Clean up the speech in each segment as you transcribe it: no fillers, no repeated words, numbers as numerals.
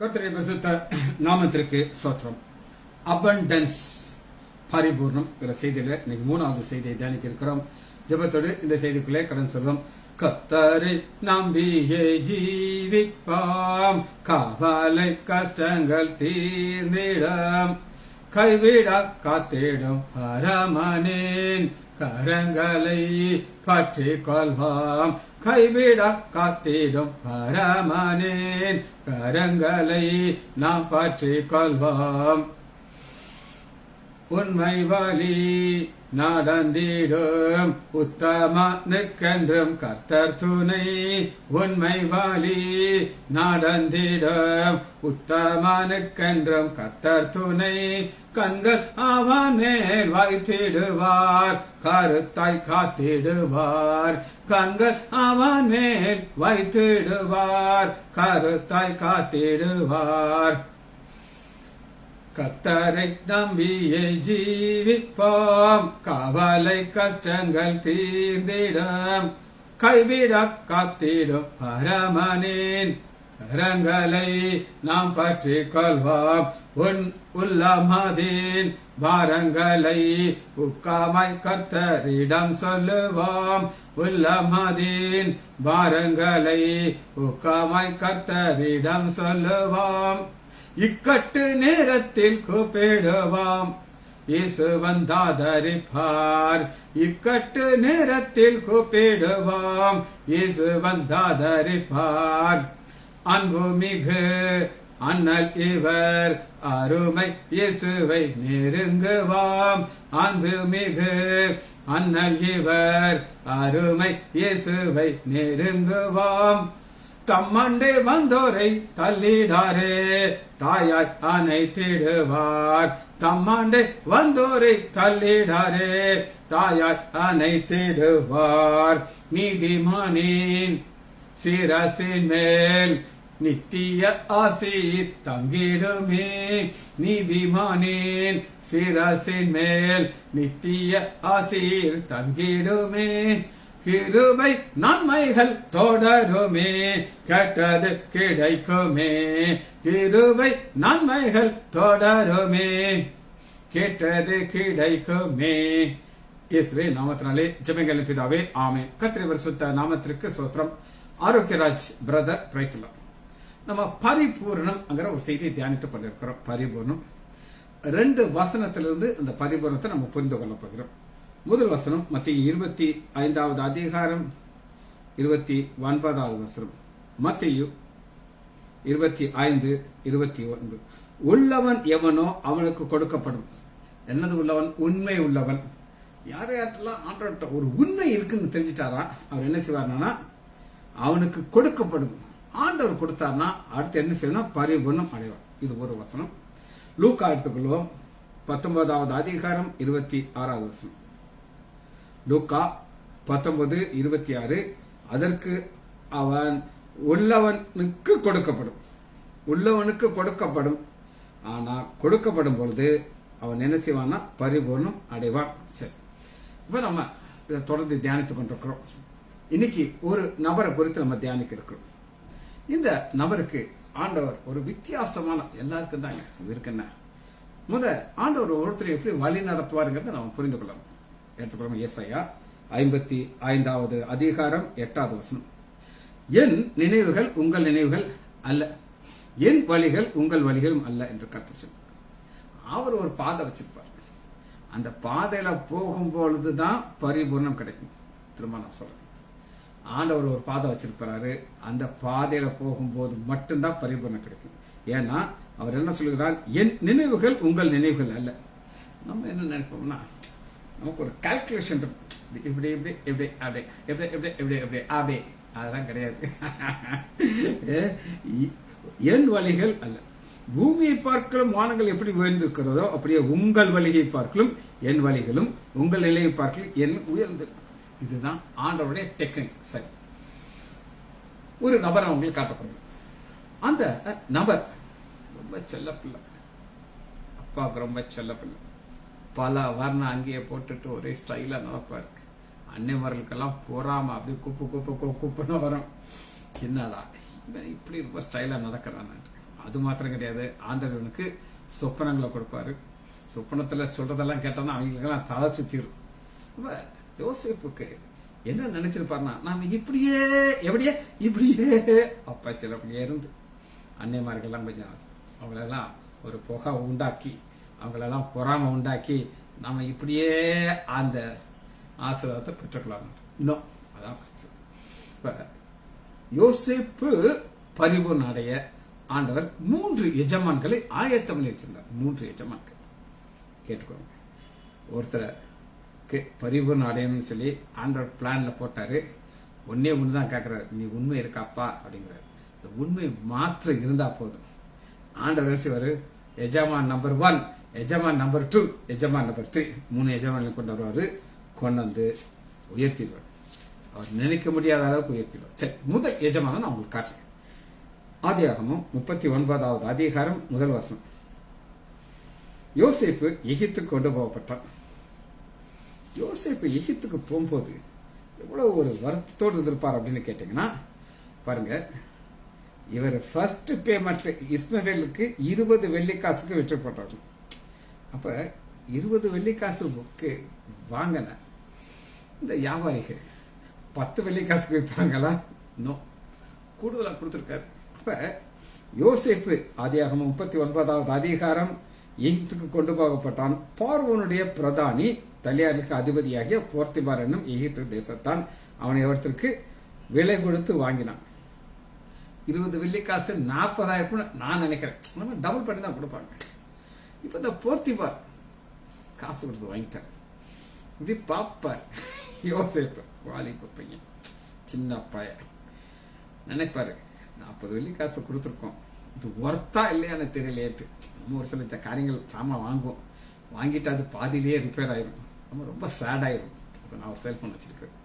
கர்த்தருடைய பரிசுத்த நாமத்திற்கு ஸ்தோத்திரம். அபண்டன்ஸ் பரிபூர்ணம் என்ற செய்தியில இன்னைக்கு 3வது செய்தியை தியானிக்க இருக்கிறோம். ஜெபத்தோடு இந்த செய்திக்குள்ளே கடன் சொல்வோம். கர்த்தரை நம்பியே ஜீவிப்பாம், கவலை கஷ்டங்கள் தீர்ந்திடம், கைவிட காத்திடும் பரமனின் கரங்களை பற்றி கொள்வாம், கைவிட காத்திடும் பரமனின் கரங்களை நாம் பற்றி கொள்வாம். உண்மை வழி நடந்திடும் உத்தமனுக்கென்றும் கர்த்தர் துணை, உண்மை வழி நடந்திடும் உத்தமனுக்கென்றும் கர்த்தர் துணை, கண்கள் அவன் மேல் வைத்திடுவார், கருத்தாய் காத்திடுவார், கண்கள் அவன் மேல் வைத்திடுவார், கருத்தாய் காத்திடுவார். கர்த்தரை நம்பியே ஜீவிப்போம், கவலை கஷ்டங்கள் தீர்ந்திடும், கைவிட காத்திடும் பரமனின் கரங்களை நாம் பற்றி கொள்வோம். உள்ளமதின் பாரங்களை உக்காமாய் கர்த்தரிடம் சொல்லுவோம், உள்ளமதின் பாரங்களை உக்காமாய் கர்த்தரிடம் சொல்லுவோம். இக்கட்டு நேரத்தில் கூப்பிடுவாம், இயேசு வந்தாதரிப்பார், இக்கட்டு நேரத்தில் கூப்பிடுவாம், இயேசு வந்தாதரிப்பார். அன்பு மிகு அண்ணல் இவர், அருமை இயேசுவை நெருங்குவாம், அன்பு மிகு அண்ணல் இவர், அருமை இயேசுவை நெருங்குவாம். தம்மண்டே வந்தோரை தள்ளிடாரே, தாயாய் அணைத்திடுவார், தம்மண்டே வந்தோரை தள்ளிடாரே, தாயாய் அணைத்திடுவார். நீதிமானின் சிரசின் மேல் நித்திய ஆசி தங்கிடுமே, நீதிமானின் சிரசின் மேல் நித்திய ஆசீர் தங்கிடுமே. கிருபை நன்மைகள் தொடருமே, கெட்டது கிடைக்குமே, கிருபை நன்மைகள் தொடருமே, கெட்டது கிடைக்குமே. இயேசுவின் நாமத்தினாலே ஜெபங்கள் பிதாவே, ஆமென். கர்த்தருடைய பரிசுத்த நாமத்திற்கு ஸ்தோத்திரம். ஆரோக்கியராஜ் பிரதர் பிரைஸ் எல்லாம். நம்ம பரிபூர்ணம்ங்கிற ஒரு செய்தியை தியானித்துக் கொண்டிருக்கிறோம். பரிபூர்ணம் 2 வசனத்திலிருந்து இந்த பரிபூர்ணத்தை நம்ம புரிந்து கொள்ள போகிறோம். முதல் வசனம் மத்திய 25வது அதிகாரம் 29வது வசனம். மத்திய 25:21. உள்ளவன் எவனோ அவனுக்கு கொடுக்கப்படும். என்னது உள்ளவன்? உண்மை உள்ளவன். யாரையாற்றெல்லாம் ஆண்டவர்கிட்ட ஒரு உண்மை இருக்குன்னு தெரிஞ்சிட்டாரா, அவர் என்ன செய்வார்னா அவனுக்கு கொடுக்கப்படும். ஆண்டவர் கொடுத்தார்னா அடுத்து என்ன செய்யணும்? பரிபூர்ணம் அடைவார். இது ஒரு வசனம். லூக்கா எடுத்துக்கொள்வோம். 19வது அதிகாரம் 26வது வசனம். லூக்கா 19:26. அதற்கு அவன் உள்ளவனுக்கு கொடுக்கப்படும், உள்ளவனுக்கு கொடுக்கப்படும். ஆனா கொடுக்கப்படும் பொழுது அவன் என்ன செய்வான்னா பரிபூர்ணம் அடைவான். சரி, இப்ப நம்ம இதை தொடர்ந்து தியானித்துக் கொண்டிருக்கிறோம். இன்னைக்கு ஒரு நபரை குறித்து நம்ம தியானிக்க இருக்கிறோம். இந்த நபருக்கு ஆண்டவர் ஒரு வித்தியாசமான, எல்லாருக்கும் தாங்க இருக்குன்னா ஆண்டவர் ஒருத்தர் எப்படி வழி நடத்துவாருங்கிறத நம்ம புரிந்து கொள்ளணும். எடுத்துக்கொள்ளும். ஏசாயா 55வது அதிகாரம் 8வது வசனம். என் நினைவுகள் உங்கள் நினைவுகள் அல்ல, என் வழிகள் உங்கள் வழிகளும் அல்ல என்று கர்த்தர் சொல்றார். அவர் ஒரு பாதை வச்சிருப்பார், அந்த பாதையில போகும்பொழுதுதான் பரிபூர்ணம் கிடைக்கும். திரும்ப நான் சொல்றேன், ஆண்டவர் ஒரு பாதை வச்சிருப்பாரு, அந்த பாதையில போகும்போது மட்டும்தான் பரிபூர்ணம் கிடைக்கும். ஏன்னா அவர் என்ன சொல்கிறார்? என் நினைவுகள் உங்கள் நினைவுகள் அல்ல. நம்ம என்ன நினைப்போம்னா, நமக்கு ஒரு கால்குலேஷன் இப்படி இப்படி இப்படி அப்படி எப்படி எப்படி எப்படி எப்படி அப்படி, அதெல்லாம் கிடையாது. என் வழிகள் அல்ல. பூமியை பார்க்கலும் வானங்கள் எப்படி உயர்ந்திருக்கிறதோ அப்படியே உங்கள் வழியை பார்க்கலும் என் வழிகளும், உங்கள் நிலையை பார்க்கலும் என் உயர்ந்து. இதுதான் ஆண்டவருடைய டெக்னிக். சரி, ஒரு நபரை அவங்களுக்கு காட்டப்படுது. அந்த நபர் ரொம்ப செல்ல பிள்ளை, அப்பாவுக்கு ரொம்ப செல்ல பிள்ளை. பல வர்ண அங்கேயே போட்டுட்டு ஒரே ஸ்டைலா நடப்பாரு. அன்னைவர்களுக்கெல்லாம் பொறாம அப்படி குப்பு குப்பு குப்புன்னு வரும். என்னடா இப்படி ரொம்ப ஸ்டைலா நடக்கிறான். அது மாத்திரம் கிடையாது, ஆண்டவர் இவனுக்கு சொப்பனங்களை கொடுப்பாரு. சொப்பனத்துல சொல்றதெல்லாம் கேட்டோம்னா அவங்களுக்கெல்லாம் தலை சுத்திரும். யோசேப்புக்கு என்ன நினைச்சிருப்பாருன்னா, நாம இப்படியே அப்பாச்சல் அப்படியே இருந்து அன்னைமார்கள்லாம் கொஞ்சம் அவங்களெல்லாம் ஒரு புகை உண்டாக்கி, அவங்களெல்லாம் பொறாம உண்டாக்கி, நாம இப்படியே அந்த ஆசீர்வாதத்தை பெற்றுக்கலாம். இன்னும் அதான் இப்ப யோசேப்பு பரிபூர்ண அடைய ஆண்டவர் 3 எஜமான்களை ஆயத்தம் பண்ணி வச்சிருந்தார். 3 எஜமான்கள் கேட்டுக்கோங்க. ஒருத்தருக்கு பரிபூர்ண அடையணும்னு சொல்லி ஆண்டவர் பிளான்ல போட்டாரு. ஒன்னே ஒண்ணுதான் கேட்கிறாரு, நீ உண்மை இருக்காப்பா அப்படிங்கிறாரு. இந்த உண்மை மாத்திரம் இருந்தா போதும். ஆண்டவர் செய்வாரு, எஜமான் நம்பர் 1, எஜமான் நம்பர் 2, எஜமான் நம்பர் 3, 3 எஜமான்களை கொண்டு வருவாரு. கொண்டு வந்து உயர்த்திடுவார். அவர் நினைக்க முடியாத அளவுக்கு உயர்த்திடுவார். சரி, முதல் எஜமான நான் உங்களுக்கு காட்டுறேன். ஆதியாகமம் 39வது அதிகாரம் 1 வசனம். யோசேப்பு எகிப்துக்கு கொண்டு போகப்பட்டான். யோசேப்பு எகிப்துக்கு போகும்போது எவ்வளவு ஒரு வருத்தத்தோடு இருந்திருப்பார் அப்படின்னு கேட்டீங்கன்னா, பாருங்க, இவர் ஃபர்ஸ்ட் பேமெண்ட் இஸ்மவேலுக்கு 20 வெள்ளிக்காசுக்கு விற்று போட்டார். அப்ப 20 வெள்ளிக்காசுக்கு வாங்கின இந்த வியாபாரிகள் 10 வெள்ளிக்காசுக்கு விற்பாங்களா? இன்னும் கூடுதலா கொடுத்திருக்காரு. அப்ப யோசேப்பு ஆதியாகமம் 39வது அதிகாரம் எகிப்துக்கு கொண்டு போகப்பட்டான். பார்வோனுடைய பிரதானி தலியாருக்கு அதிபதியாகிய போர்த்திபார் என்னும் எகிப்து தேசத்தான் அவனை ஒருத்தருக்கு விலை கொடுத்து வாங்கினான். 20 வெள்ளிக்காசு 40,000 நான் நினைக்கிறேன். நம்ம டபுள் பண்ணி தான் கொடுப்பாங்க. இப்ப இந்த போர்த்திபார் காசு கொடுத்து வாங்கிட்டார். இப்படி பாப்பார் யோசேப்பு, வாலிப பையன், சின்ன பையன், நினைப்பாரு, 40 வெள்ளிக்காசு கொடுத்துருக்கோம், இது ஒர்த்தா இல்லையான்னு தெரியலையேட்டு. நம்ம ஒரு சில காரியங்கள் சாமான் வாங்குவோம், வாங்கிட்டு அது பாதியிலேயே ரிப்பேர் ஆயிரும், நம்ம ரொம்ப சேட் ஆயிரும். இப்போ நான் ஒரு செல்போன் வச்சிருக்கேன்.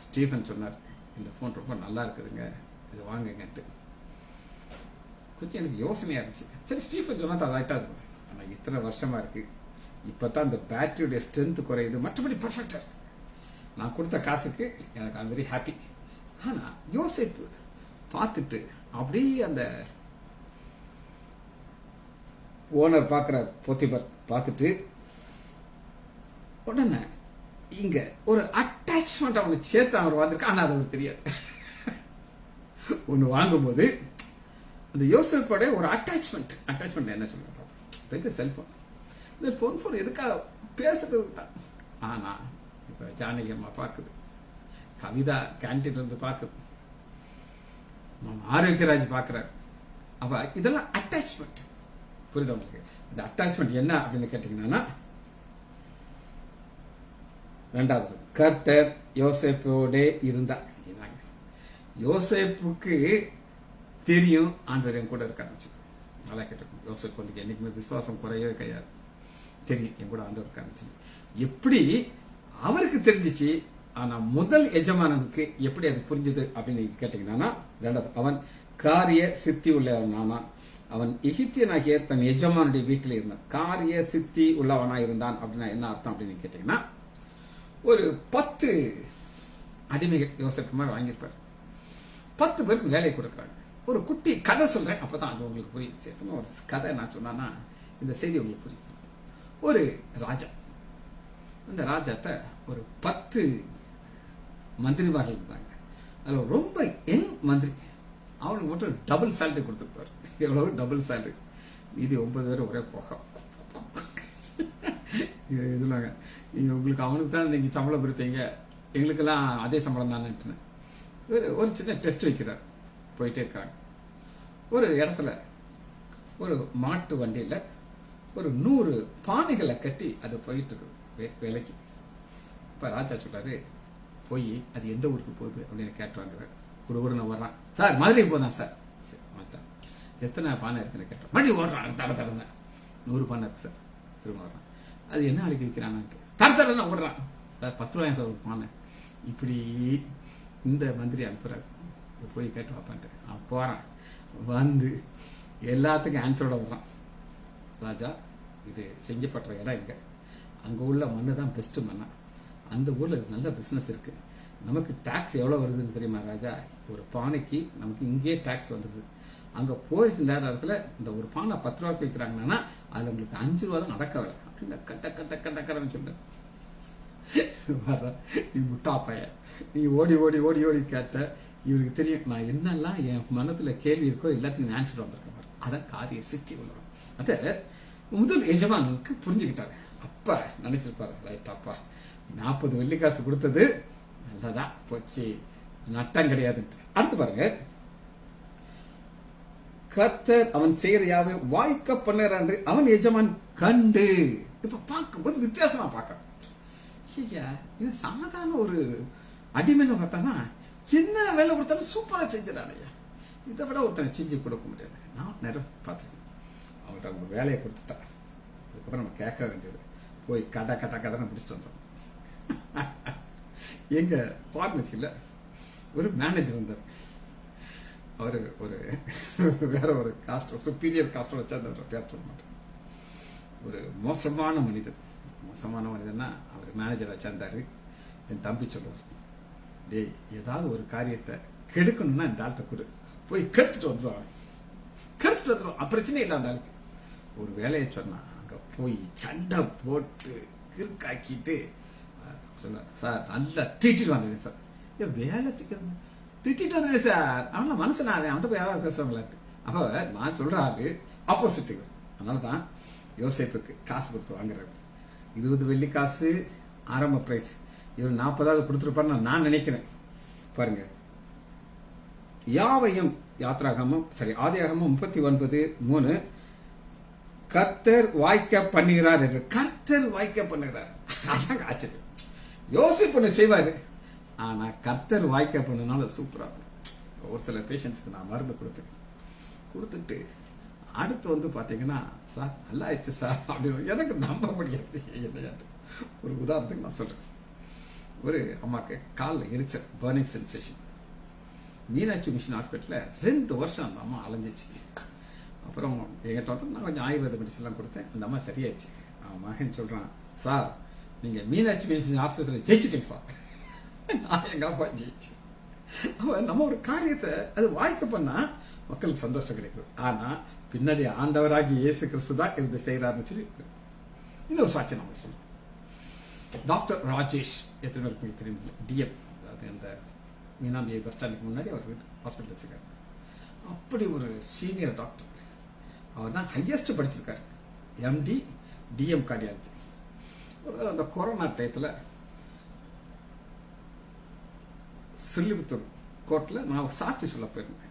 ஸ்டீஃபன் சொன்னார், இந்த போன் ரொம்ப நல்லா இருக்குதுங்க, இது வாங்குங்கன்ட்டு. கொஞ்சம் எனக்கு யோசனையா இருந்துச்சு. சரி, ஸ்டீஃபன் சொன்னா அது ரைட்டா இருக்கும். ஆனா இத்தனை வருஷமா இருக்கு, இப்பதான் அந்த பேட்டரியுடைய ஸ்ட்ரென்த் குறையுது, மற்றபடி பர்ஃபெக்டா இருக்கு. நான் கொடுத்த காசுக்கு எனக்கு ஐம் வெரி ஹாப்பி. ஆனா யோசேப்பு பார்த்துட்டு அப்படியே அந்த ஓனர் பார்க்கிற போத்திபர் பார்த்துட்டு உடனே இங்க ஒரு அட்டாச்மெண்ட் அவனுக்கு சேர்த்து அவர் வந்திருக்க. ஆனா அது அவருக்கு தெரியாது. ஒண்ணு வாங்கும்போது அந்த யோசேப்போட ஒரு அட்டாச்மெண்ட் என்ன சொல்லுங்க, செல்போன். இந்த போன் எதுக்காக பேசுறதுக்கு தான். ஆனா இப்ப ஜானகி அம்மா பாக்குது, கவிதா கேன்டீன்ல இருந்து பாக்குது, ஆரோக்கியராஜ் பாக்குறாரு. அப்ப இதெல்லாம் அட்டாச்மெண்ட். புரியுதா உங்களுக்கு? இந்த அட்டாச்மெண்ட் என்ன அப்படின்னு கேட்டீங்கன்னா, 2வது கர்த்தர் யோசேப்போட இருந்தார். யோசேப்புக்கு தெரியும் ஆண்டவர் என் கூட இருக்காரு. நல்லா கேட்டிருக்கோம். யோசேப்பு வந்து என்னைக்குமே விசுவாசம் குறையவே கிடையாது. தெரியும் என் கூட ஆண்டவர் இருக்காரு. எப்படி அவருக்கு தெரிஞ்சிச்சு, ஆனா முதல் எஜமானனுக்கு எப்படி அது புரிஞ்சது அப்படின்னு கேட்டீங்கன்னா, 2வது அவன் காரிய சித்தி உள்ளவனானா, அவன் எகிப்தியனாகிய தன் எஜமானுடைய வீட்டில் இருந்தான். காரிய சித்தி உள்ளவனா இருந்தான் அப்படின்னா என்ன அர்த்தம் அப்படின்னு கேட்டீங்கன்னா, ஒரு 10 அடிமைகள் யோசேப்பு மாதிரி வாங்கியிருப்பார். 10 பேருக்கு வேலை கொடுக்குறாங்க. ஒரு குட்டி கதை சொல்றேன், அப்பதான் அது உங்களுக்கு புரியும். சரி, ஒரு கதை நான் சொன்னா இந்த செய்தி உங்களுக்கு புரியும். ஒரு ராஜா, அந்த ராஜாட்ட ஒரு 10 மந்திரிமார்கள் இருந்தாங்க. அதுல ரொம்ப யங் மந்திரி, அவனுக்கு மட்டும் டபுள் சேலரி கொடுத்துருப்பாரு. எவ்வளவு டபுள் சேலரி, இது 9 பேர் ஒரே போக இதுனாங்க. நீங்க உங்களுக்கு அவனுக்கு தான் நீங்க சம்பளம் கொடுப்பீங்க, எங்களுக்கெல்லாம் அதே சம்பளம் தானே. ஒரு சின்ன டெஸ்ட் வைக்கிறார். போயிட்டே இருக்காங்க. ஒரு இடத்துல ஒரு மாட்டு வண்டியில ஒரு 100 பானைகளை கட்டி அது போயிட்டு இருக்கு வேலைக்கு. இப்ப ராஜா சொல்றாரு, போய் அது எந்த ஊருக்கு போகுது அப்படின்னு கேட்டுவாங்க. குடுகுடுன்னு வர்றான். சார், மதுரைக்கு போதான் சார். சரி, மாட்டான். எத்தனை பானை இருக்குன்னு கேட்டோம். மறுபடியும் ஓடுறான், தடத்தடங்க 100 பானை இருக்கு சார். திரும்ப வர்றான். அது என்ன அழைக்க வைக்கிறான்ட்டு தடத்தடன்னு ஓடுறான். சார், 10 ரூபாய் சார் ஒரு பானை. இப்படி இந்த மந்திரி அனுப்புறாரு, போய் கேட்டு வாப்பான்ட்டு. அவன் போறான். வந்து எல்லாத்துக்கும் ஆன்சரோட வர்றான். ராஜா, இது செஞ்சப்படுற இடம் எங்க, அங்க உள்ள மண்ணு தான் பெஸ்ட் மண்ணா, அந்த ஊர்ல நல்ல பிசினஸ் இருக்கு, நமக்கு டாக்ஸ் எவ்வளவு வருதுன்னு தெரியுமா ராஜா? ஒரு பானைக்கு நமக்கு இங்கே டாக்ஸ் வந்துருது, அங்க போய் நேரத்துல இந்த ஒரு பானை 10 ரூபாய்க்கு வைக்கிறாங்கன்னா அதுல உங்களுக்கு 5 ரூபா தான் நடக்க வேலை அப்படின்னு கட்ட கட்ட கட்ட கடன்னு சொல்லு. நீ முட்டா பையன், நீ ஓடி ஓடி ஓடி ஓடி கேட்ட. இவருக்கு தெரியும் நான் என்னெல்லாம் என் மனத்துல கேள்வி இருக்கோ எல்லாத்தையும் ஆன்சர் வந்திருக்கேன். அதான் காரிய சித்தி உள்ளவன். அத முதல் எஜமானுக்கு புரிஞ்சுக்கிட்டாரு. அப்ப நினைச்சிருப்பாரு, ரைட்டாப்பா 40 வெள்ளிக்காசு கொடுத்தது நல்லதான் போச்சு, நட்டம் கிடையாதுன்ட்டு. அடுத்து பாருங்க, கர்த்தர் அவன் செய்யற யாவை வாய்க்க பண்ணுறான் அவன் எஜமான் கண்டு. இப்ப பார்க்கும்போது வித்தியாசமா பார்க்க, இது சாதாரண ஒரு அடிமைன்னு பார்த்தானா என்ன வேலை கொடுத்தாலும் சூப்பரா செஞ்சிடான் ஐயா, இதை விட ஒருத்தனை செஞ்சு கொடுக்க முடியாது. நான் நிறைய பார்த்துருக்கேன். அவங்கள்ட்ட அவங்க வேலையை கொடுத்துட்டேன், அதுக்கப்புறம் நம்ம கேட்க வேண்டியது போய் கடை கடைன்னு பிடிச்சிட்டு வந்துடும். எங்க பார்மசியில் ஒரு மேனேஜர் இருந்தார். அவரு ஒரு வேற ஒரு காஸ்ட், சுப்பீரியர் காஸ்டோட சேர்ந்தவர், பேர் சொல்ல மாட்டேன். ஒரு மோசமான மனிதன்னா அவர் மேனேஜரா சேர்ந்தாரு. என் தம்பி சொல்லுவார், டேய் ஏதாவது ஒரு காரியத்தை கெடுக்கணும்னா இந்த ஆள்கிட்ட கொடு, போய் கெடுத்துட்டு வந்துடுவாங்க, பிரச்சனை இல்லை. அந்த ஆளுக்கு ஒரு வேலையை சொன்னா அங்க போய் சண்டை போட்டு கிறுக்காக்கிட்டு சொன்னார், சார் நல்லா திட்டிட்டு வந்துடுங்க சார். வேலை சீக்கிரம் திட்டிட்டு வந்துடுங்க சார், அவன மனசு அவன்கிட்ட போய் யாராவது பேசுவாங்களாட்டு. அப்ப நான் சொல்றாரு ஆப்போசிட். அதனாலதான் யோசேப்புக்கு காசு கொடுத்து வாங்குறாரு. 20 வெள்ளிக்காசு ஆரம்ப பிரைஸ், இவர் 40வது கொடுத்துருப்பாரு நான் நினைக்கிறேன். பாருங்க, யாவையும் யாத்ராகமம் ஆதியாகமம் 39:3 கர்த்தர் வாய்க்க பண்ணுகிறார் என்று. கர்த்தர் வாய்க்க பண்ணுகிறார், அதான் ஆச்சரியம். யோசிப்பு செய்வாரு, ஆனா கர்த்தர் வாய்க்க பண்ணனால சூப்பரா இருக்கும். ஒரு சில பேஷண்ட்ஸ்க்கு நான் மருந்து கொடுத்துட்டு அடுத்து பாத்தீங்கன்னா, சார் நல்லா ஆயிடுச்சு சார் அப்படின்னு எனக்கு நம்ப முடியாது. ஒரு உதாரணத்துக்கு நான் சொல்றேன். ஒரு அம்மாக்கு காலில் எரிச்சல், பர்னிங் சென்சேஷன். மீனாட்சி மிஷன் ஹாஸ்பிட்டல்ல 2 வருஷம் அந்த அம்மா அலைஞ்சிச்சு. அப்புறம் எங்கிட்ட நான் கொஞ்சம் ஆயுர்வேத மெடிசன் எல்லாம் கொடுத்தேன். அந்த அம்மா சரியாயிடுச்சு. அவன் மகன் சொல்றான், சார் நீங்க மீனாட்சி மிஷன் ஹாஸ்பிட்டல் ஜெயிச்சிட்டீங்க சார். நான் எங்க அப்பா ஜெயிச்சு. நம்ம ஒரு காரியத்தை அது வாய்க்க பண்ணா மக்களுக்கு சந்தோஷம் கிடைக்கும். ஆனா பின்னாடி ஆண்டவராகி இயேசு கிறிஸ்து தான் இருந்து செய்யறாருன்னு சொல்லி இன்னொரு சாட்சி நம்ம சொல்லுவோம். டாக்டர் ராஜேஷ், எத்தனை பேருக்கு தெரியும், டிஎம், அதாவது அந்த மீனாம்பி பஸ் ஸ்டாண்டுக்கு முன்னாடி அவர் வீட்டு ஹாஸ்பிட்டல் வச்சிருக்காரு. அப்படி ஒரு சீனியர் டாக்டர். அவர் தான் ஹையஸ்ட் படிச்சிருக்காரு, எம்டி டிஎம் கார்டியாலஜி. அந்த கொரோனா டயத்துல சில்லிபுத்தூர் கோர்ட்ல நான் சாட்சி சொல்ல போயிருந்தேன்.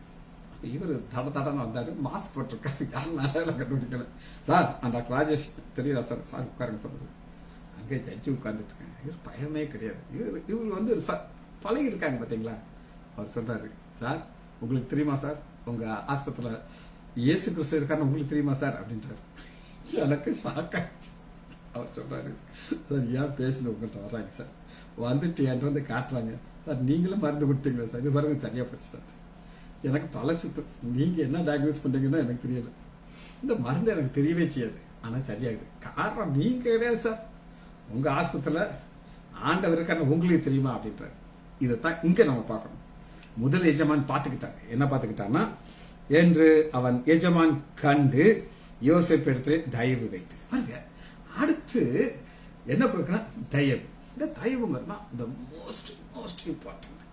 இவர் தடன்னு வந்தாரு, மாஸ்க் போட்டிருக்காரு, யாரும் நிறைய கண்டுபிடிக்கல. சார் அந்த டாக்டர் ராஜேஷ் தெரியுதா சார்? சார் உட்காருங்க சார். அங்கே ஜட்ஜி உட்கார்ந்துட்டு இருக்காங்க. இவர் பயமே கிடையாது. இவர் பழகி இருக்காங்க பாத்தீங்களா. அவர் சொல்றாரு, சார் உங்களுக்கு தெரியுமா சார், உங்க ஆஸ்பத்திரியில இயேசு கிறிஸ்து இருக்காருன்னு உங்களுக்கு தெரியுமா சார் அப்படின்றாரு. எனக்கு ஷாக் ஆயிடுச்சு. அவர் சொல்றாரு, சார் ஏன் பேசணும் உங்கள்கிட்ட வர்றாங்க சார், வந்துட்டு என்கிட்ட காட்டுறாங்க சார், நீங்களும் மருந்து கொடுத்தீங்களா சார், இது பாருங்க சரியா போச்சு சார். எனக்கு தலை சுத்து. நீங்க என்ன டயக்னோஸ் பண்றீங்கன்னா எனக்கு தெரியல, இந்த மருந்து எனக்கு தெரியவே செய்யாது, ஆனா சரியாகுது. காரணம் நீங்க கிடையாது சார், உங்க ஆஸ்பத்திரியில ஆண்டவர் இருக்காருன்னு உங்களுக்கு தெரியுமா அப்படின்றாரு. இதைத்தான் இங்க நம்ம பார்க்கணும். முதல் எஜமான் பார்த்துக்கிட்டார். என்ன பார்த்துக்கிட்டான்னா, என்று அவன் எஜமான் கண்டு யோசேப்பு எடுத்து தயவு வைத்து பாருங்க. அடுத்து என்ன கொடுக்கணும், தயவு. இந்த தயவுங்கிறதுனா இந்த மோஸ்ட் இம்பார்ட்டன்ட்.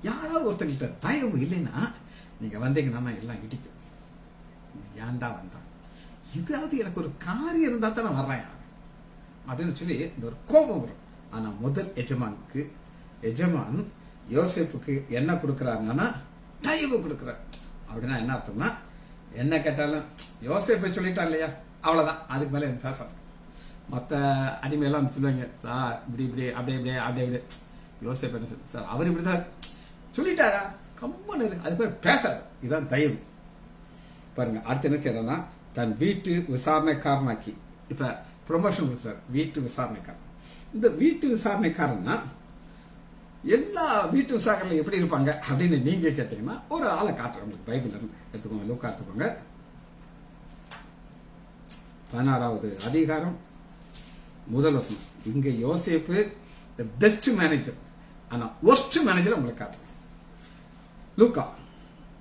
யாராவது ஒருத்தங்கிட்ட தயவு இல்லைன்னா நீங்க வந்தீங்கன்னா எல்லாம் இடிக்கும். ஏன்டா வந்தான், இதாவது எனக்கு ஒரு காரியம் இருந்தா தான் நான் வர்றேன் அப்படின்னு சொல்லி இந்த ஒரு கோபம் வரும். ஆனா முதல் எஜமான் யோசேப்புக்கு என்ன கொடுக்கிறாங்கன்னா தயவு கொடுக்கிறார். அப்படின்னா என்ன அர்த்தம்னா, என்ன கேட்டாலும் யோசேப்பை சொல்லிட்டான் இல்லையா, அவ்வளவுதான், அதுக்கு மேல எனக்கு பேச. மற்ற அடிமையெல்லாம் சொல்லுவாங்க, சார் இப்படி இப்படி அப்படியே யோசேப்பு என்ன சொல்லு சார், அவர் இப்படிதான் சொல்லிட்டாரா, கம்மனு அது பேர் பேசாது. இதுதான் தயவு. பாருங்க அடுத்து என்ன செய்யறா, தன் வீட்டு விசாரணைக்காரனாக்கி. இப்ப ப்ரொமோஷன் கொடுத்தாரு, வீட்டு விசாரணைக்காரன். இந்த வீட்டு விசாரணைக்காரன்னா எல்லா வீட்டு விசாரணைகள் எப்படி இருப்பாங்க அப்படின்னு நீங்க கேட்டீங்கன்னா, ஒரு ஆளை காட்டுறேன் உங்களுக்கு. பைபிள் இருந்து எடுத்துக்கோங்க, லூக்கா எடுத்துக்கோங்க, 16வது அதிகாரம் 1 வசனம். இங்க யோசேப்பு பெஸ்ட் மேனேஜர், ஆனா ஒர்ஸ்ட் மேனேஜர் உங்களுக்கு காட்டுறேன். லூக்கா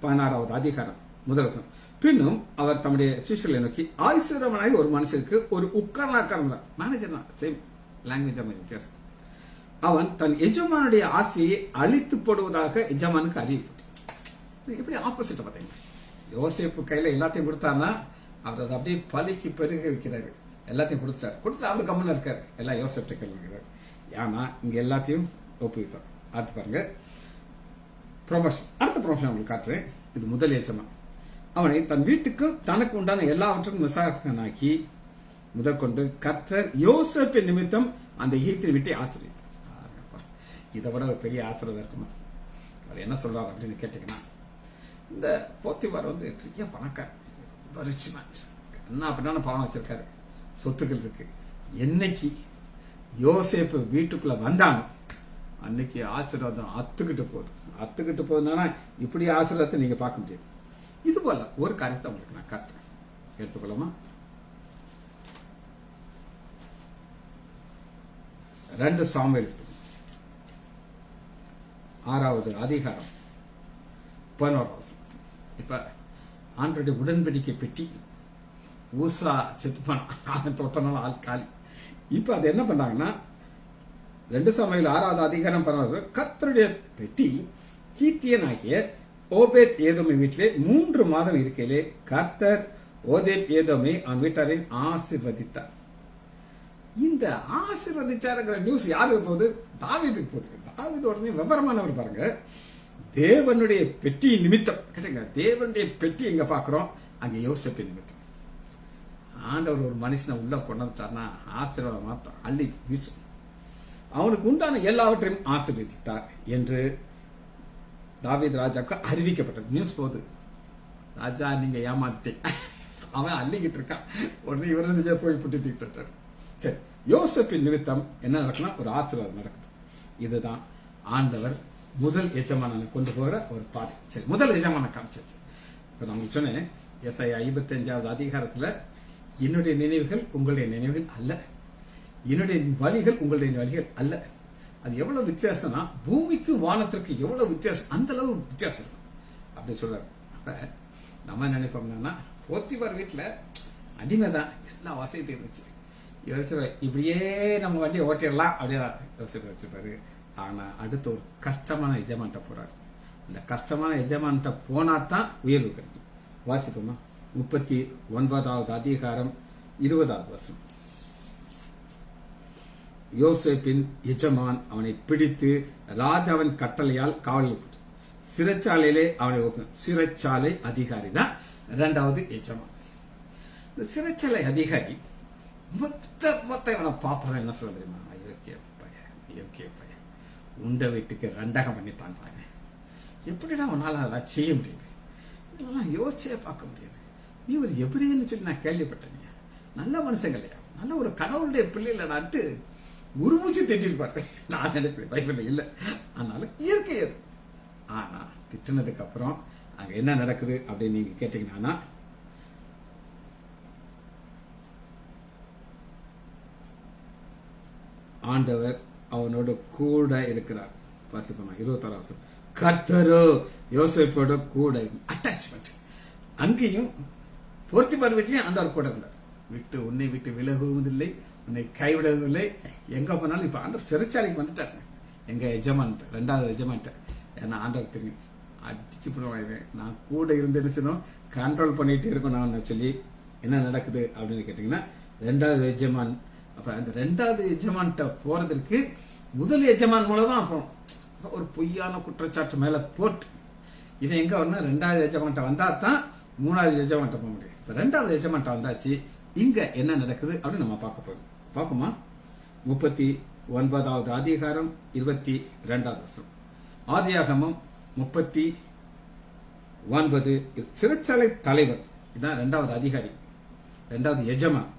16வது அதிகாரம் முதல் வசனம். பின்னும் அவர் தம்முடைய சிஷ்யர்களை நோக்கி, ஐஸ்வர்யவனாகி ஒரு மனுஷனுக்கு ஒரு உட்கார்ந்தாக்காரன் மேனேஜர் தான், சேம் லாங்குவேஜ் வித்தியாசம். அவன் தன் எஜமானுடைய ஆசையை அழித்து போடுவதாக எஜமானுக்கு அறிவிப்பட்டு. எப்படி ஆப்போசிட் பார்த்தீங்க. யோசேப்பு கையில எல்லாத்தையும் கொடுத்தாருன்னா அவர் அதை அப்படியே பலிக்கு பெருக வைக்கிறாரு. எல்லாத்தையும் கொடுத்து அவர் கம்மன் இருக்காரு, எல்லாம் யோசேப்பு கையில் இருக்கிறார். ஏன்னா இங்க எல்லாத்தையும் ஒப்புவித்தார். அடுத்து பாருங்க ப்ரொமோஷன். அடுத்த ப்ரொமோஷன் உங்களுக்கு காட்டுறேன். இது முதல் எஜமான். அவனை தன் வீட்டுக்கும் தனக்கு உண்டான எல்லாவற்றுக்கும் விசாரணையாக்கி முதற்கொண்டு கர்த்தர் யோசேப்பின் நிமித்தம் அந்த எகிப்தின் வீட்டை ஆச்சரித்தார். இதை விட ஒரு பெரிய ஆசீர்வாதம் இருக்குமா? அவர் என்ன சொல்றாரு அப்படின்னு கேட்டீங்கன்னா, இந்த போத்திபார் பெரிய பணக்கார, என்ன அப்படின்னா பணம் வச்சிருக்காரு, சொத்துக்கள் இருக்கு. என்னைக்கு யோசேப்பு வீட்டுக்குள்ள வந்தாங்க அன்னைக்கு ஆசீர்வாதம் அத்துக்கிட்டு போகுதுன்னா இப்படி ஆசீர்வாதத்தை நீங்க பார்க்க முடியாது. இது போல ஒரு காரியத்தை உங்களுக்கு நான் காட்டுறேன், எடுத்துக்கொள்ளாமா? 2 சாமுவேல் 6வது அதிகாரம் 11வது. இப்ப ஆண்டோடைய உடன்படிக்கை பெட்டி ஊசா செத்துப்பான், அவன் தொட்டனால ஆள் காலி. இப்ப அது என்ன பண்ணாங்கன்னா 2 சாமுவேல் 6வது அதிகாரம் 11வது, கர்த்தருடைய பெட்டி கீத்தியனாகிய ஓபேத் ஏதோமை வீட்டிலே 3 மாதம் இருக்கையிலே கர்த்தர் ஓபேத் ஏதோமை அவன் வீட்டாரை ஆசீர்வதித்தார். இந்த ஆசீர்வதிச்சாருங்கிற நியூஸ் யாருக்கு போகுது? தாவீதுக்கு போகுது. தாவீது உடனே விவரமானவர் பாருங்க. தேவனுடைய பெட்டி நிமித்தம் கேட்டீங்க, தேவனுடைய பெட்டி எங்க பாக்குறோம்? அங்க யோசேப்பின் நிமித்தம். ஆண்டவர் ஒரு மனுஷனை உள்ள கொண்டு வந்துட்டார்னா ஆசீர்வாதம் மாத்திரம் அள்ளி வீசும். அவனுக்கு உண்டான எல்லாவற்றையும் ஆசீர்வதித்தார் என்று தாவீது ராஜாவுக்கு அறிவிக்கப்பட்டது. நியூஸ் போகுது, ராஜா நீங்க ஏமாத்திட்டீங்க, அவன் அள்ளிக்கிட்டு இருக்கான். உடனே இவரு போய் புட்டி தூக்கிட்டு. சரி, யோசேப்பின் நிமித்தம் என்ன நடக்கணும்? ஒரு ஆசீர்வாதம் நடக்குது. இதுதான் ஆண்டவர் முதல் எஜமான கொண்டு போகிற ஒரு பாதை. சரி, முதல் எஜமான காமிச்சாச்சு. இப்ப நான் உங்களுக்கு சொன்னேன், எஸ்ஐயா 55வது அதிகாரத்துல, என்னுடைய நினைவுகள் உங்களுடைய நினைவுகள் அல்ல, என்னுடைய வழிகள் உங்களுடைய வழிகள் அல்ல. அது எவ்வளவு வித்தியாசம்னா பூமிக்கும் வானத்திற்கு எவ்வளவு வித்தியாசம், அந்த அளவு வித்தியாசம் இருக்கும் அப்படின்னு சொல்றாரு. அப்ப நம்ம நினைப்போம்னா போத்திபார் வீட்டுல அடிமைதான், எல்லா வசதியும் இருந்துச்சு, இப்படியே நம்ம வண்டியை ஓட்டிடலாம் அப்படியே யோசிச்சு வச்சுப்பாரு. ஆனா அடுத்த ஒரு கஷ்டமான எஜமான்ட்ட போறாரு. அந்த கஷ்டமான எஜமான்ட்ட போனாதான் உயர்வு கிடைக்கும். வாசிப்போமா? 39வது அதிகாரம் 20வது வசனம். யோசேப்பின் எஜமான் அவனை பிடித்து ராஜாவின் கட்டளையால் காவலில் போட்டு சிறைச்சாலையிலே அவனை சிறைச்சாலை அதிகாரி தான் 2வது எஜமான். இந்த சிறைச்சாலை அதிகாரி மொத்த இவனை பார்த்தா என்ன சொல்ல தெரியுமா? அயோக்கிய பையன் உண்ட வீட்டுக்கு ரெண்டகம் பண்ணிட்டான். எப்படிடா அவனால செய்ய முடியுது? இதெல்லாம் யோசிச்சே பார்க்க முடியாது. நீ ஒரு எபிரேன்னு சொல்லி நான் கேள்விப்பட்டேன். நல்ல மனுஷங்க இல்லையா, நல்ல ஒரு கடவுளுடைய பிள்ளைல நாட்டு உருமுச்சு திட்டிருப்பாரு. நான் நினைக்கிறேன் பைபிள் இல்லை, ஆனாலும் இயற்கை அது. ஆனா திட்டினதுக்கு அப்புறம் அங்க என்ன நடக்குது அப்படின்னு நீங்க கேட்டீங்கன்னா, ஆண்டவர் அவனோட கூட இருக்கிறார். வாசிப்போமா? 26வது. கர்த்தரோ யோசேப்போட கூட அட்டாச்மெண்ட். அங்கேயும் போர்த்திபார் வீட்லயும் ஆண்டவர் கூட இருந்தார். உன்னை விட்டு விலகுவதில்லை, உன்னை கைவிடுவதில்லை. எங்க போனாலும் இப்ப ஆண்டவர் சிறைச்சாலைக்கு வந்துட்டாரு. எங்க எஜமான் 2வது எஜமான். ஏன்னா ஆண்டவர் தெரியும், அடிச்சு போடுவாங்க. நான் கூட இருந்துச்சுன்னா கண்ட்ரோல் பண்ணிட்டு இருக்கணும் சொல்லி என்ன நடக்குது அப்படின்னு கேட்டீங்கன்னா, 2வது எஜமான். அப்ப அந்த 2வது எஜமான்ட்ட போறதற்கு முதல் எஜமான் மூலமா போனோம். ஒரு பொய்யான குற்றச்சாட்டு மேல போட்டு இவன் எங்க வரணும்? 2வது எஜமான்ட்ட வந்தா தான் 3வது எஜமான்ட்ட போக முடியும். இப்ப 2வது எஜமான்ட்ட வந்தாச்சு. இங்க என்ன நடக்குது அப்படின்னு நம்ம பார்க்க போறோம். பாப்போமா? 39வது அதிகாரம் 22வது வசனம். ஆதியாகமம் 39 சிறைச்சாலை தலைவர் இதான் 2வது அதிகாரி, 2வது எஜமான்.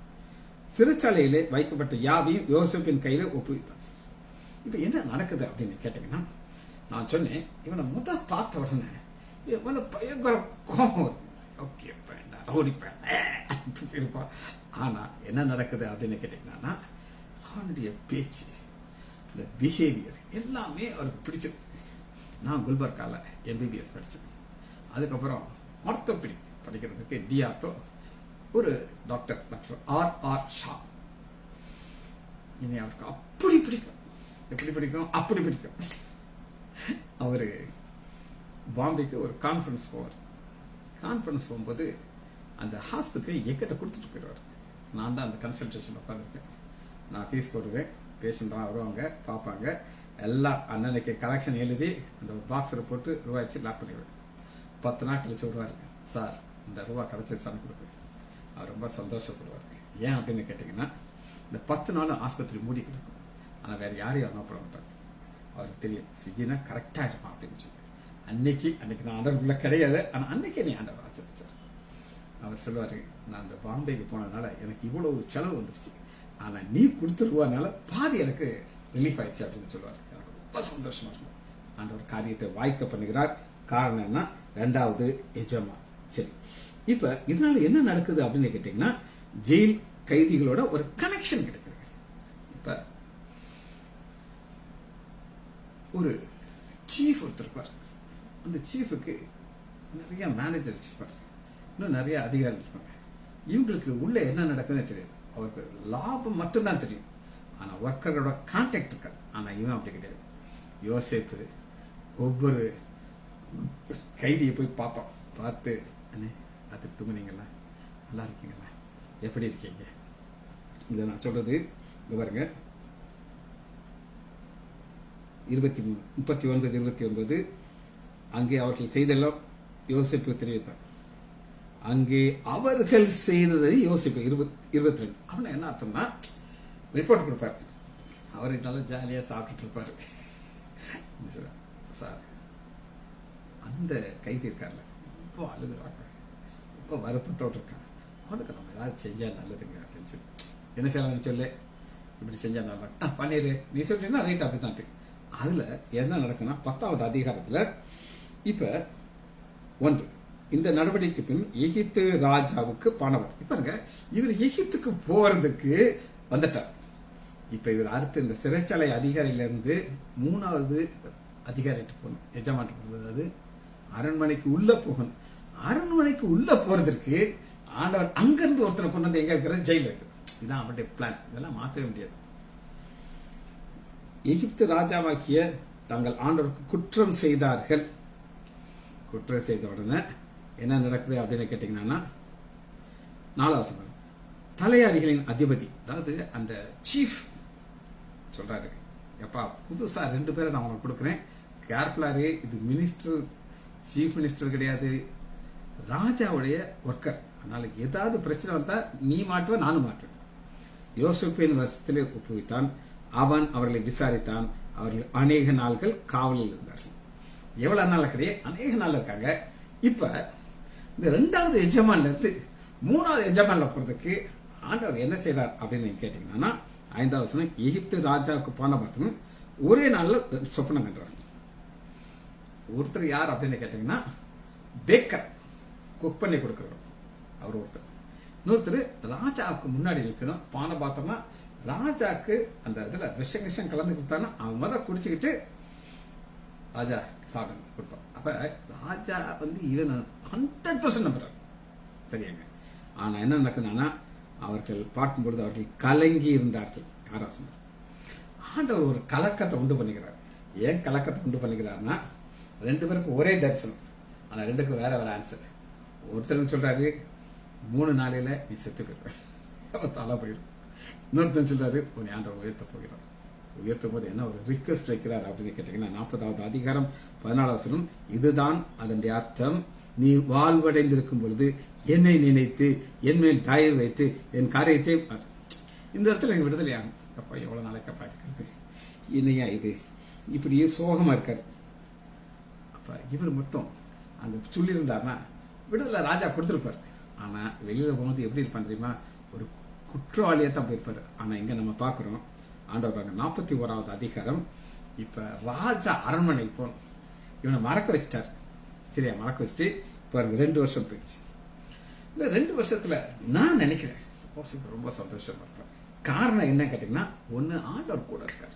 சிறைச்சாலையிலே வைக்கப்பட்ட யாவையும் யோசேப்பின் கையில ஒப்புவித்தார். இப்ப என்ன நடக்குது அப்படின்னு கேட்டீங்கன்னா, நான் சொன்னேன் இவனை பார்த்த உடனே இவனை பயங்கர கோபம், ஓகே இருப்பான். ஆனா என்ன நடக்குது அப்படின்னு கேட்டீங்கன்னா, அவனுடைய பேச்சு, இந்த பிஹேவியர் எல்லாமே அவருக்கு பிடிச்சிருக்கு. நான் குல்பர்கால MBBS படிச்சேன். அதுக்கப்புறம் ஆர்த்தோபெடிக் படிக்கிறதுக்கு டிஆர்த்தோ ஒரு டாக்டர் ஆர் ஷா. இனி அவருக்கு அப்படி பிடிக்கும், எப்படி பிடிக்கும், அப்படி பிடிக்கும். அவரு பாம்பேக்கு ஒரு கான்ஃபரன்ஸ் போவார். கான்ஃபரன்ஸ் போகும்போது அந்த ஆஸ்பத்திரி எங்கிட்ட கொடுத்துட்டு போயிடுவார். நான் தான் அந்த கன்சல்டேஷன் உட்காந்துருக்கேன். நான் ஃபீஸ் போடுவேன், பேஷண்ட்லாம் வருவாங்க, பார்ப்பாங்க, எல்லாம் அன்னன்னைக்கு கலெக்ஷன் எழுதி அந்த ஒரு பாக்ஸில் போட்டு ரூபாய் வச்சு லாக் பண்ணிடுவேன். 10 நாள் கழிச்சு விடுவார், சார் இந்த ரூபா கிடைச்சி சார் கொடுப்பேன். அவர் ரொம்ப சந்தோஷப்படுவார். ஏன் அப்படின்னு கேட்டிங்கன்னா, இந்த 10 நாளும் ஆஸ்பத்திரி மூடி கிடக்கும், ஆனால் வேற யாரையும் அனுப்ப மாட்டாங்க. அவருக்கு தெரியும் சுஜினா கரெக்டாக இருப்பான் அப்படின்னு சொல்லி. அன்னைக்கு நான் ஆண்டவருக்குள்ள கிடையாது, ஆனால் அன்னைக்கு நீ ஆண்டவர் ஆசிரிச்சார். அவர் சொல்லுவாரு, நான் அந்த பாம்பேக்கு போனதுனால எனக்கு இவ்வளவு செலவு வந்துருச்சு, ஆனா நீ கொடுத்துருவானால பாதி எனக்கு ரிலீஃப் ஆயிடுச்சு அப்படின்னு சொல்லுவார். எனக்கு ரொம்ப சந்தோஷமா இருக்கும். ஆண்டவர் காரியத்தை வாய்க்க பண்ணுகிறார். காரணம் என்ன? 2வது எஜமான். சரி, இப்ப இதனால என்ன நடக்குது அப்படின்னு கேட்டீங்கன்னா, ஜெயில் கைதிகளோட ஒரு கனெக்ஷன் கிடைக்குது. இப்ப ஒரு சீஃப் ஒருத்தர் இருப்பார். அந்த சீஃபுக்கு நிறைய மேனேஜர் வச்சிருப்பாரு, இன்னும் நிறைய அதிகாரிகள் இருப்பாங்க. இவங்களுக்கு உள்ள என்ன நடக்குதுன்னு தெரியாது. அவருக்கு லாபம் மட்டும்தான் தெரியும், ஆனா ஒர்க்கரோட கான்டாக்ட் இருக்காது. ஆனா இவன் அப்படி கிடையாது. யோசேப்பு ஒவ்வொரு கைதியை போய் பார்ப்பான். பார்த்து, அண்ணே அது தூங்குனீங்களா, நல்லா இருக்கீங்களா, எப்படி இருக்கீங்க, இதை நான் சொல்றது இங்க பாருங்க. 39, 29 அங்கே அவர்கள் செய்தெல்லாம் யோசிப்பு தெரிவித்தார். அங்கே அவர்கள் செய்ததை யோசிப்பு 22. அவனை என்ன அர்த்தம்னா, ரிப்போர்ட் கொடுப்பார். அவர் நல்லா ஜாலியா சாப்பிட்டுட்டு இருப்பாரு. சார் அந்த கைதி இருக்கார்ல, ரொம்ப அழுகுறாங்க, ரொம்ப வருத்தத்தோடு இருக்காங்க, அவனுக்கு நம்ம ஏதாவது செஞ்சா நல்லதுங்க அப்படின்னு சொல்லி. என்ன செய்யலாம்னு சொல்லு, இப்படி செஞ்சா நல்லா பண்ணிடு, நீ சொல்றீங்கன்னா ரைட் அப்படித்தான். அதுல என்ன நடக்குன்னா, 10வது அதிகாரத்துல இப்ப 1 இந்த நடவடிக்கை பின் எகிப்து ராஜாவுக்கு பானவர். இப்ப இவர் எகிப்துக்கு போறதுக்கு வந்துட்டார். இப்ப இவர் அடுத்து இந்த சிறைச்சாலை அதிகாரியில இருந்து 3வது அதிகாரிட்டு போகணும், எஜமான் போகணும். அதாவது அரண்மனைக்கு உள்ள போகணும். அரண்மனைக்கு உள்ள போறதற்கு ஆண்டவர் அங்கிருந்து ஒருத்தனை கொண்டு வந்து எங்க இருக்கிற ஜெயில இருக்கு. இதான் அவருடைய பிளான். இதெல்லாம் மாற்றவே முடியாது. எகிப்து ராஜாவாக்கிய தங்கள் ஆண்டவருக்கு குற்றம் செய்தார்கள். குற்றம் செய்த உடனே என்ன நடக்குது அப்படின்னு கேட்டீங்கன்னா, 4வது தலையாரிகளின் அதிபதி, அதாவது அந்த சீஃப் சொல்றாரு, எப்பா புதுசா 2 பேரை நான் உனக்கு கொடுக்குறேன், கேர்ஃபுல்லாரு. இது மினிஸ்டர், சீஃப் மினிஸ்டர் கிடையாது, ராஜாவுடைய ஒர்க்கர். அதனால ஏதாவது பிரச்சனை வந்தா நீ மாட்டுவ, நானும் மாட்டுவேன். யோசேப்பின் வசத்திலே ஒப்புவித்தான். அவன் அவர்களை விசாரித்தான். அவர்கள் அநேக நாள்கள் காவலில் இருந்தார்கள். எவ்வளவு நாள் கிடையாது, அநேக நாள் இருக்காங்க. இப்ப இந்த 2வது எஜமான்ல இருந்து 3வது எஜமான்ல போறதுக்கு ஆண்டவர் என்ன செய்யறார் அப்படின்னு கேட்டீங்கன்னா, 5வது வசனம், எகிப்து ராஜாவுக்கு போன பார்த்தோம் ஒரே நாள்ல சொப்பனம் கண்டார். ஒருத்தர் யார் அப்படின்னு கேட்டீங்கன்னா, பேக்கர், குக் பண்ணி கொடுக்கிறவர், அவர் ஒருத்தர். இன்னொருத்தர் ராஜாவுக்கு முன்னாடி நிற்கணும். பானை பார்த்தோம்னா ராஜாக்கு அந்த இதுல விஷம் கலந்துக்கிட்டானா அவன் மொதல் குடிச்சுக்கிட்டு ராஜா சாப்பிடுங்க கொடுப்பான். அப்ப ராஜா இவன் 100% நம்புறாரு. சரியாங்க. ஆனா என்ன நடக்குதுன்னா, அவர்கள் பார்க்கும்பொழுது அவர்கள் கலங்கி இருந்தார்கள். யாராசம் ஆண்டவர் ஒரு கலக்கத்தை உண்டு பண்ணிக்கிறார். ஏன் கலக்கத்தை உண்டு பண்ணிக்கிறார்னா, 2 பேருக்கு ஒரே தரிசனம், ஆனா 2க்கும் வேற வேற ஆன்சர். ஒருத்தருக்கு சொல்றாரு 3 நாளையில நீ செத்து போயிருக்க, தலை போயிடும். இன்னொருத்தன் சொல்றாரு உன்னை ஆண்டவர் உயர்த்த போகிறார். உயர்த்தும் போது என்ன ஒரு ரிக்வெஸ்ட் வைக்கிறார் அப்படின்னு கேட்டீங்கன்னா, 40வது அதிகாரம் 14வது வசனம், இதுதான் அதனுடைய அர்த்தம், நீ வாழ்வடைந்திருக்கும் பொழுது என்னை நினைத்து என் மேல் தயவு வைத்து என் காரியத்தை. இந்த இடத்துல எங்க விடுதலை ஆகும். அப்பா எவ்வளவு நாளைக்கப்பா இருக்கிறது, என்னையா இது இப்படியே சோகமா இருக்காரு. அப்ப இவர் மட்டும் அங்க சொல்லி இருந்தாருன்னா விடுதலை ராஜா கொடுத்திருப்பாரு. ஆனா வெளியில போகும்போது எப்படி இருப்பான் தெரியுமா, ஒரு குற்றவாளியா தான் போயிருப்பாரு. ஆனா இங்க நம்ம பாக்குறோம் ஆண்டவர் பாருங்க, 41வது அதிகாரம். இப்ப ராஜா அரண்மனை போனோம், இவனை மறக்க வச்சுட்டாரு. சரியா, மறக்க வச்சுட்டு இப்ப 2 வருஷம் போயிடுச்சு. இந்த 2 வருஷத்துல நான் நினைக்கிறேன் ரொம்ப சந்தோஷமா இருப்பேன். காரணம் என்ன கேட்டீங்கன்னா, ஒண்ணு ஆண்டவர் கூட இருக்காரு,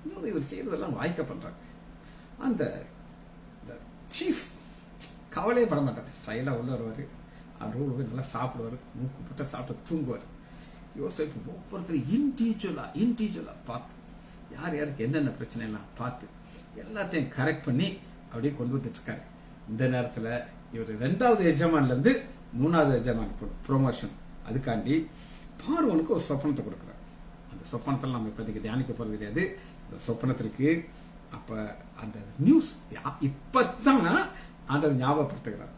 இன்னொன்று இவர் செய்ததெல்லாம் வாய்க்க பண்றாங்க. அந்த சீஃப் கவலையே பட மாட்டார். ஸ்டைலா உள்ள வருவாரு, அவர் ரூல் போய் நல்லா சாப்பிடுவாரு, மூக்கு போட்டு சாப்பிட்டு தூங்குவார். யோசிப்பு ஒவ்வொருத்தரும் இன்டிவிஜுவலா பார்த்து யார் யாருக்கு என்னென்ன பிரச்சனை எல்லாம் பார்த்து எல்லாத்தையும் கரெக்ட் பண்ணி அப்படியே கொண்டு வந்துட்டு இருக்காரு. இந்த நேரத்துல இவர் 2வது எஜமான்ல இருந்து 3வது எஜமான் ப்ரொமோஷன். அதுக்காண்டி பார்வனுக்கு ஒரு சொப்பனத்தை கொடுக்குறாரு. அந்த சொப்பனத்தில் நம்ம இப்போதைக்கு தியானிக்க போறது கிடையாது. இந்த சொப்பனத்திற்கு அப்ப அந்த நியூஸ் இப்பதான் ஆண்டவர் ஞாபகப்படுத்துகிறார்.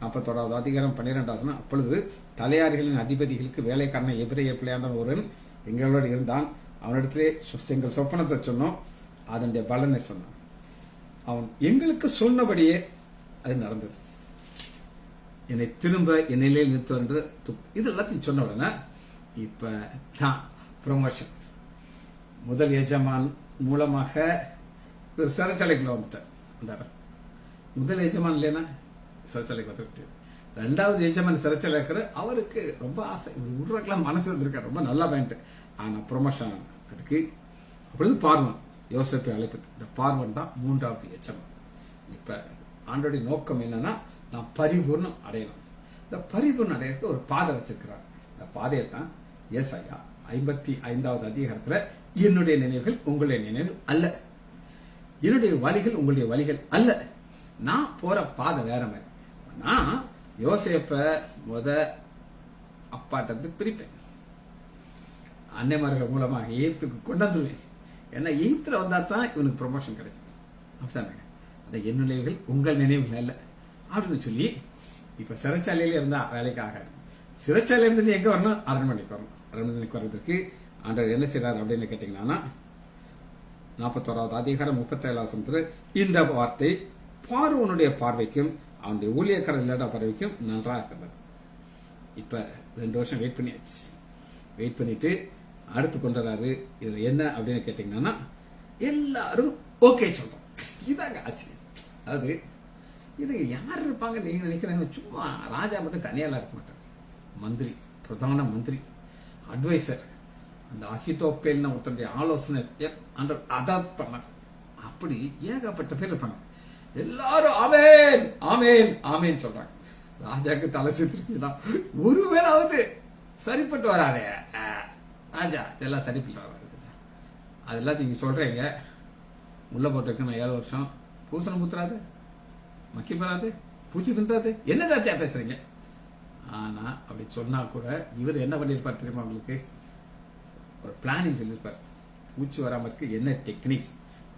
41வது அதிகாரம் 12வது. அப்பொழுது தலையாரிகளின் அதிபதிகளுக்கு வேலைக்காரன எபிரேய பிள்ளையாண்டன் ஒருவன் எங்களோடு இருந்தான். அவனிடத்திலே எங்கள் சொப்பனத்தை சொன்னோம், அதனுடைய பலனை சொன்னான். அவன் எங்களுக்கு சொன்னபடியே அது நடந்தது. என்னை திரும்ப என் நிலையில் நிறுத்துவார் என்று இது எல்லாத்தையும் சொன்ன உடனே இப்ப தான் ப்ரொமோஷன். முதல் எஜமான் மூலமாக ஒரு சிறைச்சாலைக்குள்ள வந்துட்டார். முதல் எஜமான் இல்லைன்னா சிறைச்சாலைக்கு வந்து 2வது எஜமான் சிறைச்சாலை இருக்கிற அவருக்கு ரொம்ப ஆசை, விடுறதுக்கெல்லாம் மனசு இருந்திருக்காரு, ரொம்ப நல்லா பாயிண்ட். ஆனா ப்ரொமோஷன் அதுக்கு அப்பொழுது பார்வன் யோசேப்பை அழைப்பது. இந்த பார்வன் தான் 3வது எஜமான். இப்ப ஆண்டோடைய நோக்கம் என்னன்னா நான் பரிபூர்ணம் அடையணும். இந்த பரிபூர்ணம் அடையிறதுக்கு ஒரு பாதை வச்சிருக்கிறார். இந்த பாதையை தான் ஏசாயா 55வது அதிகாரத்துல என்னுடைய நினைவுகள் உங்களுடைய நினைவுகள் அல்ல, என்னுடைய வழிகள் உங்களுடைய வழிகள் அல்ல, நான் போற பாதை வேற மாதிரி. நான் யோசேப்ப அப்பாட்டது பிரிப்பேன், அன்னைமார்கள் மூலமாக எகிப்துக்கு கொண்டாந்துருவேன். ஏன்னா எகிப்துல வந்தா தான் இவனுக்கு ப்ரொமோஷன் கிடைக்கும். அப்படித்தானே? அந்த என் நினைவுகள் உங்கள் நினைவுகள் அல்ல அப்படின்னு சொல்லி இப்ப சிறைச்சாலையில இருந்தா வேலைக்கு ஆகாது. சிறைச்சாலையில இருந்து எங்க வரணும்? அரண்மனைக்கு வரணும். அரண்மனைக்கு வர்றதுக்கு ஆண்டவர் என்ன செய்யறாரு அப்படின்னு கேட்டீங்கன்னா 41வது அதிகாரம் 37 இந்த வார்த்தை பார்வனுடைய பார்வைக்கும் அவனுடைய ஊழியக்காரர் இல்லாத பார்வைக்கும் நன்றாக இருக்கிறது. இப்ப 2 வருஷம் வெயிட் பண்ணியாச்சு. வெயிட் பண்ணிட்டு அடுத்து கொண்டு வராரு. இது என்ன அப்படின்னு கேட்டீங்கன்னா எல்லாரும் ஓகே சொல்றோம். இதாங்க ஆச்சரியம். அதாவது இதுங்க யார் இருப்பாங்க நீங்க நினைக்கிறாங்க? சும்மா ராஜா மட்டும் தனியாலாம் இருக்க மாட்டார். மந்திரி, பிரதான மந்திரி, அட்வைசர், அந்த அஹிதோப்பேல்னு ஒருத்தருடைய ஆலோசனை அடாப்ட் பண்ணார். அப்படி ஏகப்பட்ட பேர் இருப்பாங்க. எல்லாரும் ஆமேன் ஆமேன் ஆமேன் சொல்றாங்க. ராஜாக்கு தலை சுத்திருக்கீங்களா? ஒருவேளாவது சரிப்பட்டு வராதே ராஜா, இதெல்லாம் சரிப்பட்டு வராது. அதெல்லாம் நீங்க சொல்றீங்க உள்ள போட்டு வைக்க நான் 7 வருஷம் பூசணம் குத்துறாது, மக்கி பெறாது, பூச்சி தின்றாது, என்ன ராஜா பேசுறீங்க? ஆனா அப்படி சொன்னா கூட இவர் என்ன பண்ணிருப்பார் தெரியுமா? உங்களுக்கு ஒரு பிளானிங் சொல்லியிருப்பார். பூச்சி வராம இருக்கு என்ன டெக்னிக்,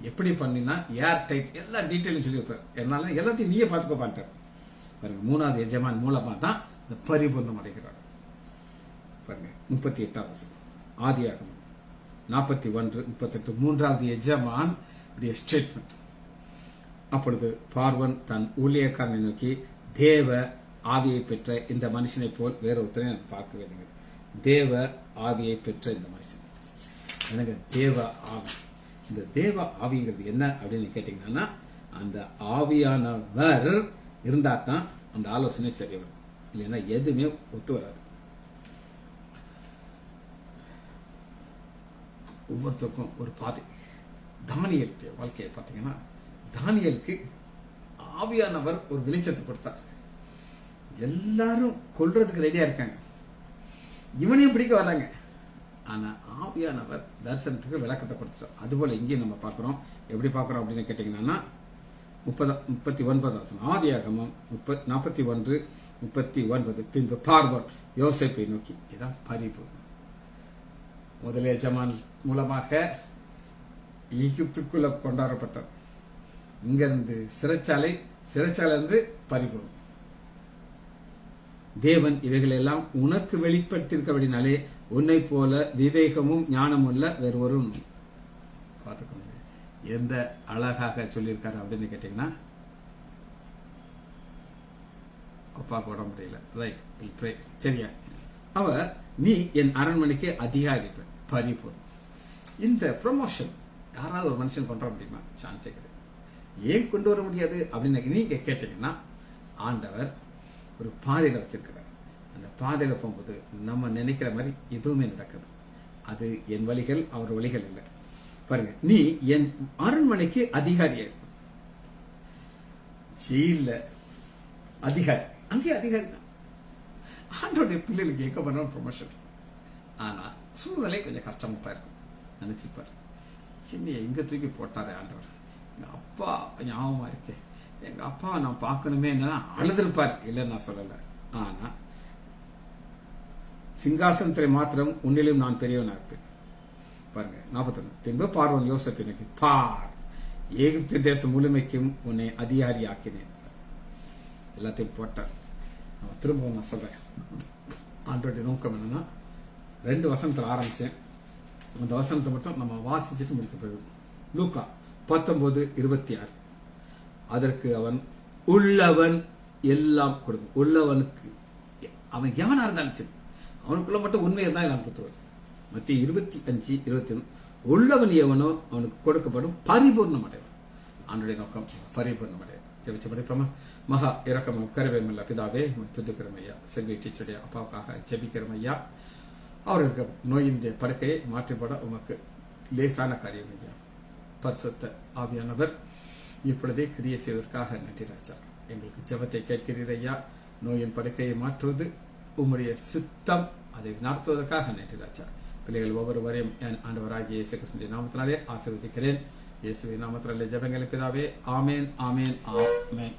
எப்படி பண்ணினா ஏர் டைட், எல்லா டீட்டெயிலும் சொல்லியிருப்பார். என்னால எல்லாத்தையும் நீயே பார்த்துக்கோப்பான்ட்டார். பாருங்க, 3வது எஜமான் மூலமா தான் இந்த பரிபூர்ணம் அடைகிறார். பாருங்க 38வது ஆதியாகமம் 41:38 3வது எஜமான் ஸ்டேட்மெண்ட். அப்பொழுது பார்வன் தன் ஊழியக்காரனை நோக்கி, தேவ ஆவியை பெற்ற இந்த மனுஷனை போல் வேற ஒருத்தரை நான் பார்க்க வேண்டிய. தேவ ஆவியை பெற்ற இந்த மனுஷன் எனக்கு தேவ ஆவி. இந்த தேவ ஆவிங்கிறது என்ன அப்படின்னு கேட்டீங்கன்னா, அந்த ஆவியானவர் இருந்தா தான் அந்த ஆலோசனை சரி வரும், இல்லைன்னா எதுவுமே ஒத்து வராது. ஒவ்வொருத்தருக்கும் ஒரு பாதை. தானியேலுடைய வாழ்க்கையை பார்த்தீங்கன்னா, தானியேலுக்கு ஆவியானவர் ஒரு வெளிச்சத்தை கொடுத்தார். எல்லாரும் கொல்றதுக்கு ரெடியா இருக்காங்க, இவனையும் பிடிக்க வர்றாங்க. ஆனா ஆவியானவர் தரிசனத்துக்கு விளக்கத்தை கொடுத்தார். அதுபோல இங்கே நம்ம பார்க்கிறோம். எப்படி பார்க்கிறோம் அப்படின்னு கேட்டீங்கன்னா 39 ஆதியாகமம் 41:39 பின்பு பார்வோன் யோசேப்பை நோக்கி, இதான் பரிபூர்ணம். முதல் எஜமான் மூலமாக எகிப்துக்குள்ள கொண்டாடப்பட்டார். இங்க இருந்து சிறைச்சாலை இருந்து பரிபூர்ணம். தேவன் இவைகளெல்லாம் உனக்கு வெளிப்படுத்திருக்கபடினாலே உன்னை போல விவேகமும் ஞானமும் உள்ள வேறு ஒரு பார்த்துக்கோங்க. எந்த அழகாக சொல்லியிருக்காரு அப்படின்னு கேட்டீங்கன்னா, அப்பா போட முடியல, ரைட், சரியா? அவ நீ என் அரண்மனைக்கு அதிகாரி பரிபூர்ணம். இந்த ப்ரமோஷன் யாராவது ஒரு மனுஷன் கொண்டு வர முடியுமா? சான்ஸே கிடையாது. ஏன் கொண்டு வர முடியாது அப்படின்னு நீங்க கேட்டீங்கன்னா, ஆண்டவர் ஒரு பாதையில வச்சிருக்கிறார். அந்த பாதையில போகும்போது நம்ம நினைக்கிற மாதிரி எதுவுமே நடக்குது. அது என் வழிகள் அவர் வழிகள் இல்லை. பாருங்க, நீ என் அரண்மனைக்கு அதிகாரியா, ஜெயில அதிகாரி, அங்கே அதிகாரி தான். ஆண்டோடைய பிள்ளைகளுக்கு எங்க பண்ணாலும் ப்ரொமோஷன். ஆனா சூழ்நிலை கொஞ்சம் கஷ்டமா தான் இருக்கும். நினைச்சிருப்பாரு, என்னைய எங்க தூக்கி போட்டாரே ஆண்டவர், எங்க அப்பா ஞாபகமா இருக்கு, எங்க அப்பா நான் பார்க்கணுமே என்ன அழுதுருப்பாரு. இல்லைன்னு நான் சொல்லல. ஆனா சிங்காசனத்தில் மாத்திரம் உன்னிலும் நான் பெரியவனா இருப்பேன். பாருங்க 41. பின்பு பார்வோன் யோசேப்பினுக்கு, பார், எகிப்து தேசம் முழுமைக்கும் உன்னை அதிகாரி ஆக்கினேன். எல்லாத்தையும் போட்டார். திரும்ப நான் சொல்றேன், ஆண்டோடைய நோக்கம் என்னன்னா, 2 வசனத்தில் ஆரம்பிச்சேன். அந்த வசனத்தை மட்டும் நம்ம வாசிச்சுட்டு முடிக்க போயிடும். லூக்கா 19:26. அதற்கு அவன், உள்ளவன் எல்லாம் கொடுக்கும். உள்ளவனுக்கு, அவன் எவனா இருந்தாலும் சரி, அவனுக்குள்ள மட்டும் உண்மையை தான் எல்லாம் கொடுத்துருவார். மத்திய 25:21. உள்ளவன் எவனோ அவனுக்கு கொடுக்கப்படும், பரிபூர்ணம் அடைவான். ஆண்டுடைய நோக்கம் பரிபூர்ணம் அடையும். ஜெபிச்சு படிப்போமா? மகா இரக்கமும் கருவேமில்ல பிதாவே, துதிக்கிறோம் ஐயா. செல்வி டீச்சருடைய அப்பாவுக்காக ஜெபிக்கிறோம் ஐயா. அவர்களுக்கு நோயினுடைய படுக்கையை மாற்றிப்பட உமக்கு லேசான காரியம் ஐயா. பரிசுத்த ஆவியானவர் இப்பொழுதே கிரியை செய்வதற்காக நன்றி ராஜா. எங்களுக்கு ஜெபத்தை கேட்கிறீர் ஐயா. நோயின் படுக்கையை மாற்றுவது உம்முடைய சித்தம், அதை நடத்துவதற்காக நன்றி ராஜா. பிள்ளைகள் ஒவ்வொருவரையும் என் ஆண்டவராகிய இயேசு கிறிஸ்துவின் நாமத்தினாலே ஆசீர்வதிக்கிறேன். இயேசுவின் நாமத்தினாலே ஜெபங்களை பிதாவே. ஆமேன், ஆமேன், ஆமேன்.